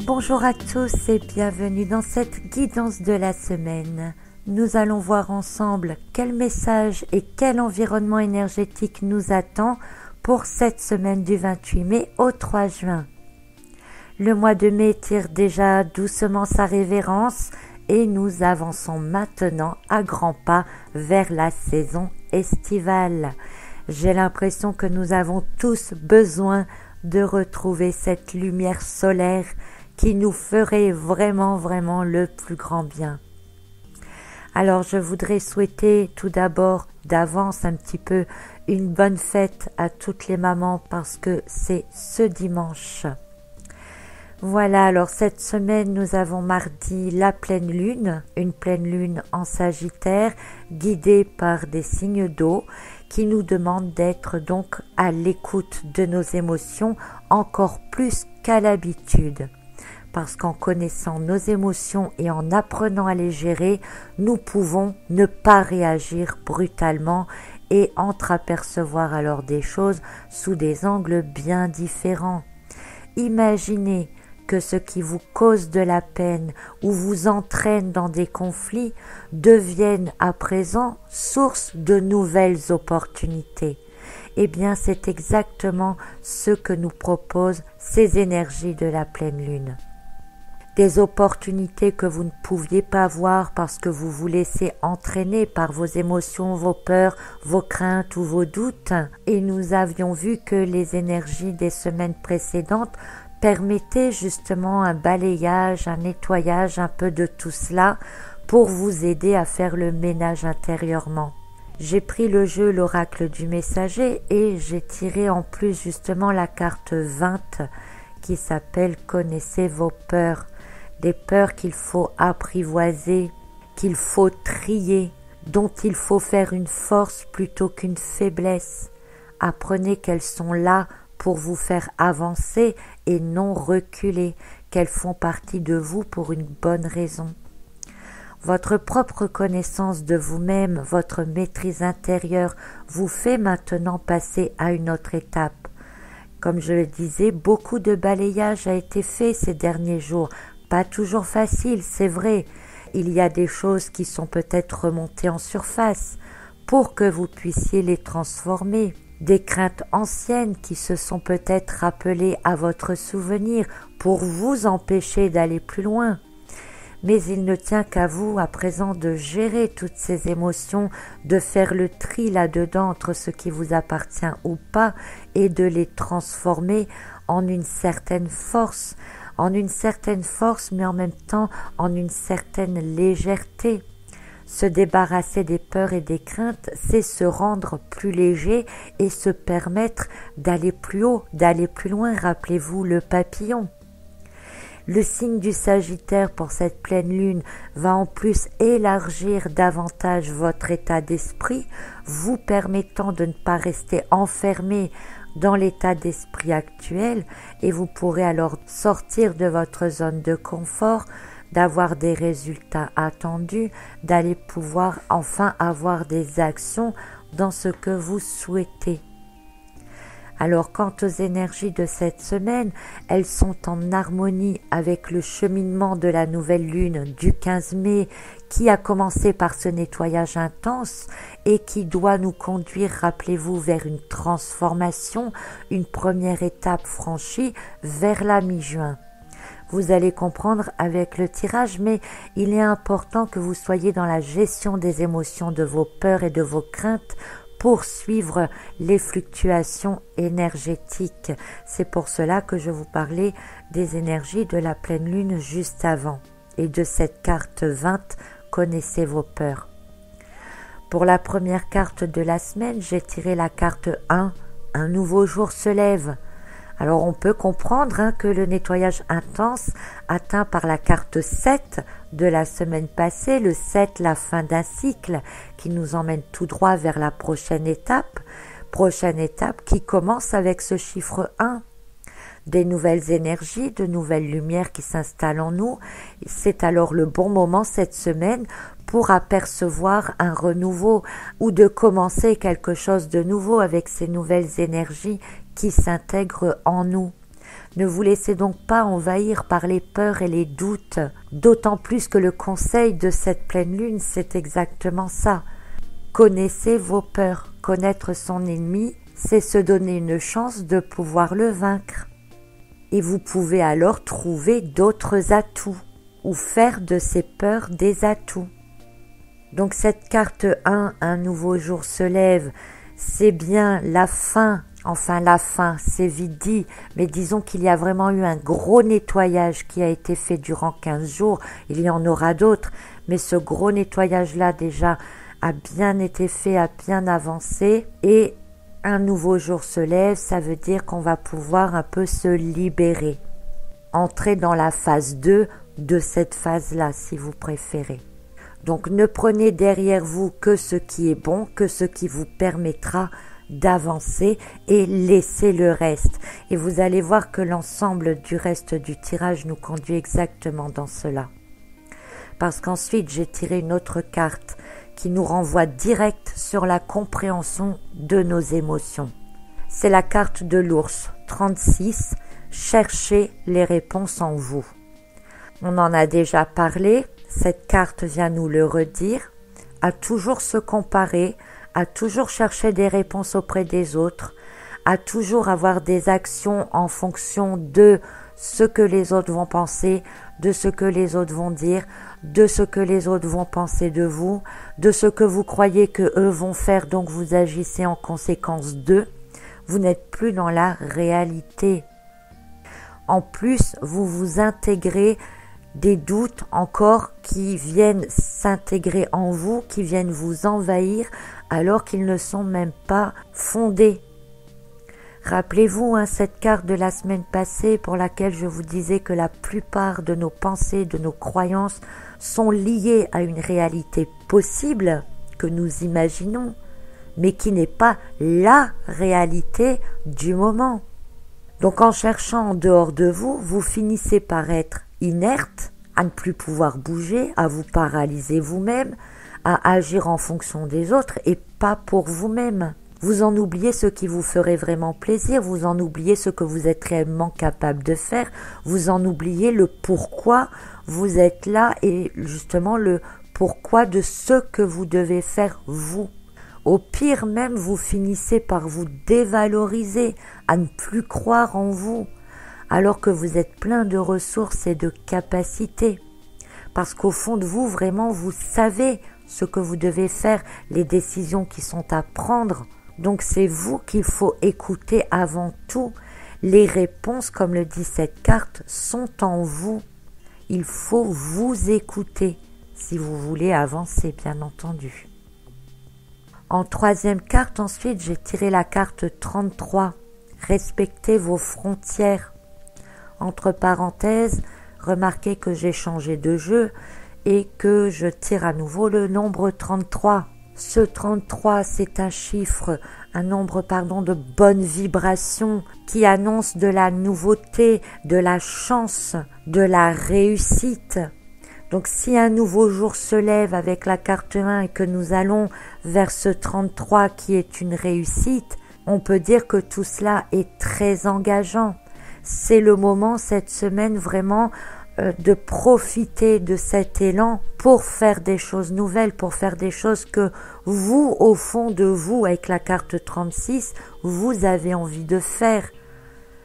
Bonjour à tous et bienvenue dans cette guidance de la semaine. Nous allons voir ensemble quel message et quel environnement énergétique nous attend pour cette semaine du 28 mai au 3 juin. Le mois de mai tire déjà doucement sa révérence et nous avançons maintenant à grands pas vers la saison estivale. J'ai l'impression que nous avons tous besoin de retrouver cette lumière solaire qui nous ferait vraiment le plus grand bien. Alors je voudrais souhaiter tout d'abord d'avance un petit peu une bonne fête à toutes les mamans parce que c'est ce dimanche. Voilà, alors cette semaine nous avons mardi la pleine lune, une pleine lune en Sagittaire guidée par des signes d'eau qui nous demandent d'être donc à l'écoute de nos émotions encore plus qu'à l'habitude. Parce qu'en connaissant nos émotions et en apprenant à les gérer, nous pouvons ne pas réagir brutalement et entreapercevoir alors des choses sous des angles bien différents. Imaginez que ce qui vous cause de la peine ou vous entraîne dans des conflits devienne à présent source de nouvelles opportunités. Eh bien, c'est exactement ce que nous proposent ces énergies de la pleine lune. Des opportunités que vous ne pouviez pas voir parce que vous vous laissez entraîner par vos émotions, vos peurs, vos craintes ou vos doutes. Et nous avions vu que les énergies des semaines précédentes permettaient justement un balayage, un nettoyage un peu de tout cela pour vous aider à faire le ménage intérieurement. J'ai pris le jeu l'oracle du messager et j'ai tiré en plus justement la carte 20 qui s'appelle « Connaissez vos peurs ». Des peurs qu'il faut apprivoiser, qu'il faut trier, dont il faut faire une force plutôt qu'une faiblesse. Apprenez qu'elles sont là pour vous faire avancer et non reculer, qu'elles font partie de vous pour une bonne raison. Votre propre connaissance de vous-même, votre maîtrise intérieure vous fait maintenant passer à une autre étape. Comme je le disais, beaucoup de balayage a été fait ces derniers jours. Pas toujours facile, c'est vrai. Il y a des choses qui sont peut-être remontées en surface pour que vous puissiez les transformer. Des craintes anciennes qui se sont peut-être rappelées à votre souvenir pour vous empêcher d'aller plus loin. Mais il ne tient qu'à vous à présent de gérer toutes ces émotions, de faire le tri là-dedans entre ce qui vous appartient ou pas et de les transformer en une certaine force, mais en même temps en une certaine légèreté. Se débarrasser des peurs et des craintes, c'est se rendre plus léger et se permettre d'aller plus haut, d'aller plus loin. Rappelez-vous le papillon. Le signe du Sagittaire pour cette pleine lune va en plus élargir davantage votre état d'esprit, vous permettant de ne pas rester enfermé dans l'état d'esprit actuel et vous pourrez alors sortir de votre zone de confort, d'avoir des résultats attendus, d'aller pouvoir enfin avoir des actions dans ce que vous souhaitez. Alors quant aux énergies de cette semaine, elles sont en harmonie avec le cheminement de la nouvelle lune du 15 mai qui a commencé par ce nettoyage intense et qui doit nous conduire, rappelez-vous, vers une transformation, une première étape franchie vers la mi-juin. Vous allez comprendre avec le tirage, mais il est important que vous soyez dans la gestion des émotions, de vos peurs et de vos craintes pour suivre les fluctuations énergétiques. C'est pour cela que je vous parlais des énergies de la pleine lune juste avant. Et de cette carte 20, connaissez vos peurs. Pour la première carte de la semaine, j'ai tiré la carte 1, un nouveau jour se lève. Alors on peut comprendre que le nettoyage intense atteint par la carte 7 de la semaine passée, le 7, la fin d'un cycle qui nous emmène tout droit vers la prochaine étape qui commence avec ce chiffre 1. Des nouvelles énergies, de nouvelles lumières qui s'installent en nous. C'est alors le bon moment cette semaine pour apercevoir un renouveau ou de commencer quelque chose de nouveau avec ces nouvelles énergies qui s'intègrent en nous. Ne vous laissez donc pas envahir par les peurs et les doutes, d'autant plus que le conseil de cette pleine lune, c'est exactement ça. Connaissez vos peurs. Connaître son ennemi, c'est se donner une chance de pouvoir le vaincre. Et vous pouvez alors trouver d'autres atouts ou faire de ces peurs des atouts. Donc cette carte 1, un nouveau jour se lève, c'est bien la fin. Enfin la fin, c'est vite dit, mais disons qu'il y a vraiment eu un gros nettoyage qui a été fait durant 15 jours. Il y en aura d'autres, mais ce gros nettoyage-là déjà a bien été fait, a bien avancé. Et un nouveau jour se lève, ça veut dire qu'on va pouvoir un peu se libérer. Entrer dans la phase 2 de cette phase-là, si vous préférez. Donc ne prenez derrière vous que ce qui est bon, que ce qui vous permettra d'avancer et laissez le reste. Et vous allez voir que l'ensemble du reste du tirage nous conduit exactement dans cela. Parce qu'ensuite j'ai tiré une autre carte qui nous renvoie direct sur la compréhension de nos émotions. C'est la carte de l'ours, 36, cherchez les réponses en vous. On en a déjà parlé, cette carte vient nous le redire, à toujours se comparer, à toujours chercher des réponses auprès des autres, à toujours avoir des actions en fonction de ce que les autres vont penser, de ce que les autres vont dire, de ce que les autres vont penser de vous, de ce que vous croyez que eux vont faire, donc vous agissez en conséquence d'eux. Vous n'êtes plus dans la réalité. En plus, vous vous intégrez des doutes encore qui viennent s'intégrer en vous, qui viennent vous envahir alors qu'ils ne sont même pas fondés. Rappelez-vous cette carte de la semaine passée pour laquelle je vous disais que la plupart de nos pensées, de nos croyances sont liées à une réalité possible que nous imaginons, mais qui n'est pas la réalité du moment. Donc en cherchant en dehors de vous, vous finissez par être inerte, à ne plus pouvoir bouger, à vous paralyser vous-même, à agir en fonction des autres et pas pour vous-même. Vous en oubliez ce qui vous ferait vraiment plaisir, vous en oubliez ce que vous êtes réellement capable de faire, vous en oubliez le pourquoi vous êtes là et justement le pourquoi de ce que vous devez faire vous. Au pire même, vous finissez par vous dévaloriser, à ne plus croire en vous, alors que vous êtes plein de ressources et de capacités. Parce qu'au fond de vous, vraiment, vous savez ce que vous devez faire, les décisions qui sont à prendre. Donc c'est vous qu'il faut écouter avant tout. Les réponses, comme le dit cette carte, sont en vous. Il faut vous écouter si vous voulez avancer, bien entendu. En troisième carte, ensuite, j'ai tiré la carte 33. Respectez vos frontières. Entre parenthèses, remarquez que j'ai changé de jeu et que je tire à nouveau le nombre 33. Ce 33, c'est un nombre de bonne vibration qui annonce de la nouveauté, de la chance, de la réussite. Donc si un nouveau jour se lève avec la carte 1 et que nous allons vers ce 33 qui est une réussite, on peut dire que tout cela est très engageant. C'est le moment cette semaine vraiment de profiter de cet élan pour faire des choses nouvelles, pour faire des choses que vous, au fond de vous, avec la carte 36, vous avez envie de faire,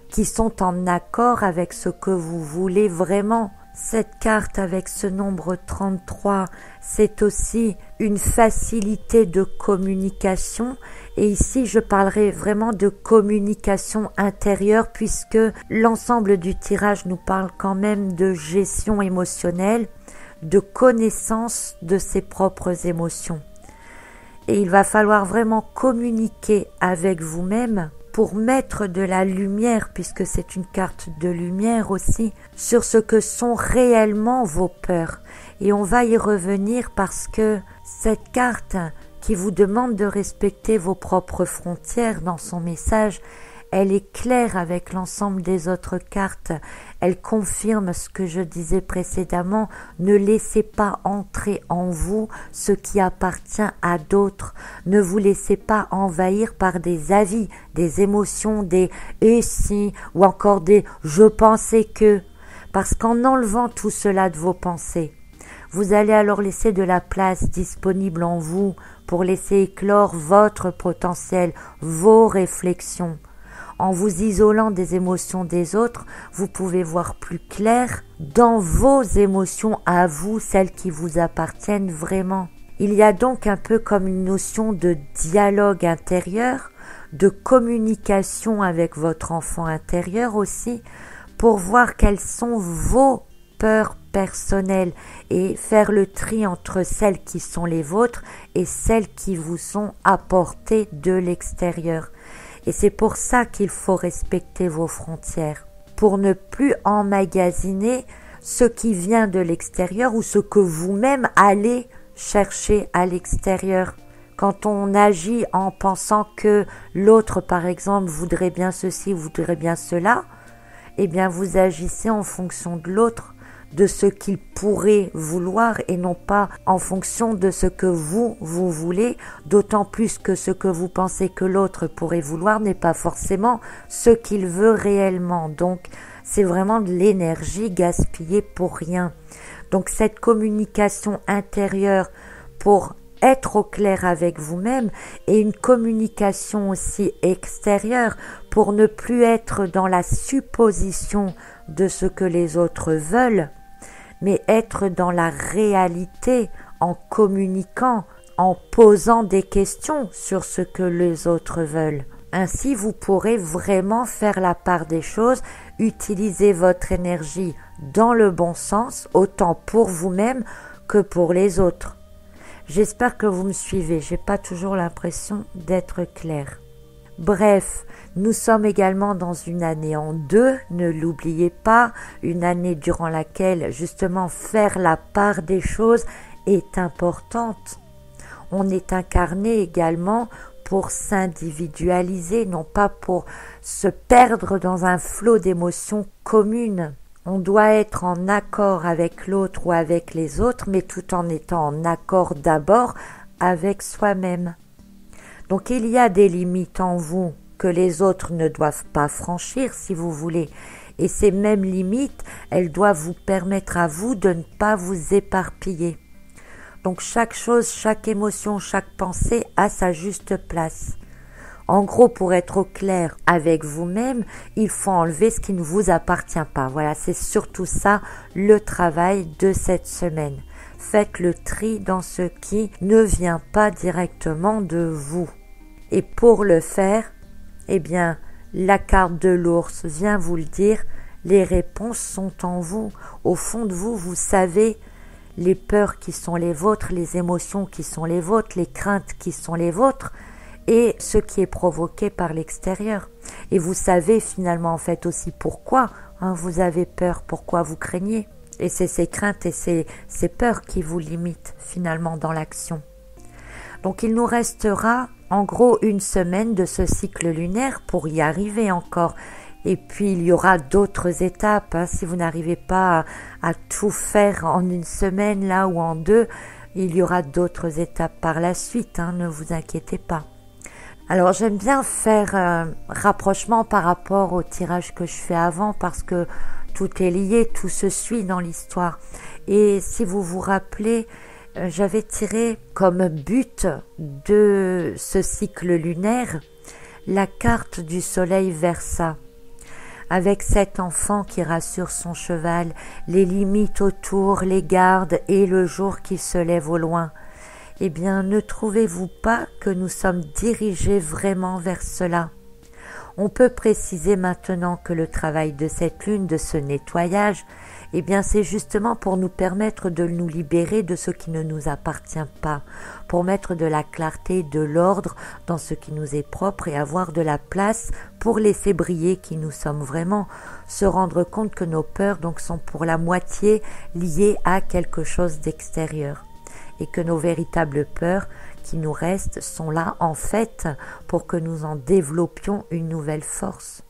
qui sont en accord avec ce que vous voulez vraiment. Cette carte avec ce nombre 33, c'est aussi une facilité de communication. Et ici, je parlerai vraiment de communication intérieure puisque l'ensemble du tirage nous parle quand même de gestion émotionnelle, de connaissance de ses propres émotions. Et il va falloir vraiment communiquer avec vous-même pour mettre de la lumière, puisque c'est une carte de lumière aussi, sur ce que sont réellement vos peurs. Et on va y revenir parce que cette carte qui vous demande de respecter vos propres frontières dans son message, elle est claire avec l'ensemble des autres cartes. Elle confirme ce que je disais précédemment, ne laissez pas entrer en vous ce qui appartient à d'autres. Ne vous laissez pas envahir par des avis, des émotions, des « et si » ou encore des « je pensais que ». Parce qu'en enlevant tout cela de vos pensées, vous allez alors laisser de la place disponible en vous pour laisser éclore votre potentiel, vos réflexions. En vous isolant des émotions des autres, vous pouvez voir plus clair dans vos émotions à vous, celles qui vous appartiennent vraiment. Il y a donc un peu comme une notion de dialogue intérieur, de communication avec votre enfant intérieur aussi, pour voir quelles sont vos peurs personnelles et faire le tri entre celles qui sont les vôtres et celles qui vous sont apportées de l'extérieur. Et c'est pour ça qu'il faut respecter vos frontières, pour ne plus emmagasiner ce qui vient de l'extérieur ou ce que vous-même allez chercher à l'extérieur. Quand on agit en pensant que l'autre, par exemple, voudrait bien ceci, voudrait bien cela, eh bien vous agissez en fonction de l'autre, de ce qu'il pourrait vouloir et non pas en fonction de ce que vous voulez, d'autant plus que ce que vous pensez que l'autre pourrait vouloir n'est pas forcément ce qu'il veut réellement. Donc c'est vraiment de l'énergie gaspillée pour rien. Donc cette communication intérieure pour être au clair avec vous-même et une communication aussi extérieure pour ne plus être dans la supposition de ce que les autres veulent, mais être dans la réalité en communiquant, en posant des questions sur ce que les autres veulent. Ainsi, vous pourrez vraiment faire la part des choses, utiliser votre énergie dans le bon sens, autant pour vous-même que pour les autres. J'espère que vous me suivez, j'ai pas toujours l'impression d'être claire. Bref, nous sommes également dans une année en deux, ne l'oubliez pas, une année durant laquelle justement faire la part des choses est importante. On est incarné également pour s'individualiser, non pas pour se perdre dans un flot d'émotions communes. On doit être en accord avec l'autre ou avec les autres, mais tout en étant en accord d'abord avec soi-même. Donc il y a des limites en vous que les autres ne doivent pas franchir si vous voulez. Et ces mêmes limites, elles doivent vous permettre à vous de ne pas vous éparpiller. Donc chaque chose, chaque émotion, chaque pensée a sa juste place. En gros, pour être au clair avec vous-même, il faut enlever ce qui ne vous appartient pas. Voilà, c'est surtout ça le travail de cette semaine. Faites le tri dans ce qui ne vient pas directement de vous. Et pour le faire, eh bien, la carte de l'ours vient vous le dire, les réponses sont en vous. Au fond de vous, vous savez les peurs qui sont les vôtres, les émotions qui sont les vôtres, les craintes qui sont les vôtres, et ce qui est provoqué par l'extérieur. Et vous savez finalement en fait aussi pourquoi vous avez peur, pourquoi vous craignez. Et c'est ces craintes et ces peurs qui vous limitent finalement dans l'action. Donc il nous restera en gros une semaine de ce cycle lunaire pour y arriver encore. Et puis il y aura d'autres étapes. Si vous n'arrivez pas à tout faire en une semaine là ou en deux, il y aura d'autres étapes par la suite, ne vous inquiétez pas. Alors j'aime bien faire rapprochement par rapport au tirage que je fais avant parce que tout est lié, tout se suit dans l'histoire. Et si vous vous rappelez, j'avais tiré comme but de ce cycle lunaire la carte du soleil Versa, avec cet enfant qui rassure son cheval, les limites autour, les gardes et le jour qui se lève au loin. Eh bien, ne trouvez-vous pas que nous sommes dirigés vraiment vers cela? On peut préciser maintenant que le travail de cette lune, de ce nettoyage, eh bien c'est justement pour nous permettre de nous libérer de ce qui ne nous appartient pas, pour mettre de la clarté, de l'ordre dans ce qui nous est propre et avoir de la place pour laisser briller qui nous sommes vraiment, se rendre compte que nos peurs donc sont pour la moitié liées à quelque chose d'extérieur et que nos véritables peurs qui nous restent sont là en fait pour que nous en développions une nouvelle force.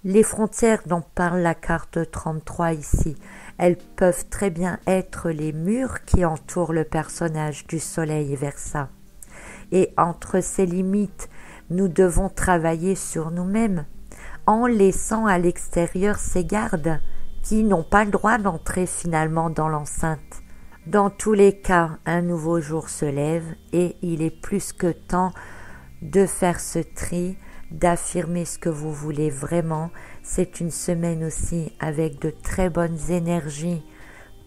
Les frontières dont parle la carte 33 ici, elles peuvent très bien être les murs qui entourent le personnage du soleil Verseau. Et entre ces limites, nous devons travailler sur nous-mêmes, en laissant à l'extérieur ces gardes qui n'ont pas le droit d'entrer finalement dans l'enceinte. Dans tous les cas, un nouveau jour se lève et il est plus que temps de faire ce tri, d'affirmer ce que vous voulez vraiment. C'est une semaine aussi avec de très bonnes énergies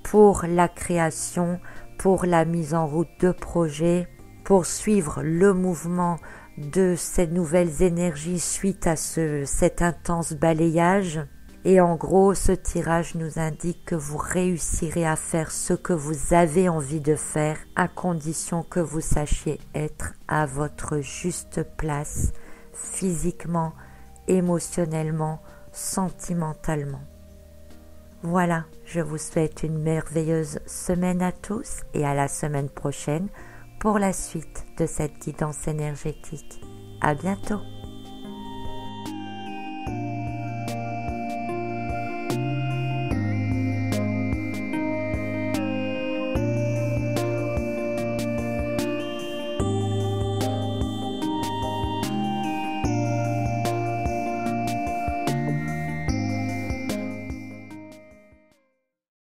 pour la création, pour la mise en route de projets, pour suivre le mouvement de ces nouvelles énergies suite à cet intense balayage. Et en gros, ce tirage nous indique que vous réussirez à faire ce que vous avez envie de faire, à condition que vous sachiez être à votre juste place, physiquement, émotionnellement, sentimentalement. Voilà, je vous souhaite une merveilleuse semaine à tous et à la semaine prochaine pour la suite de cette guidance énergétique. À bientôt.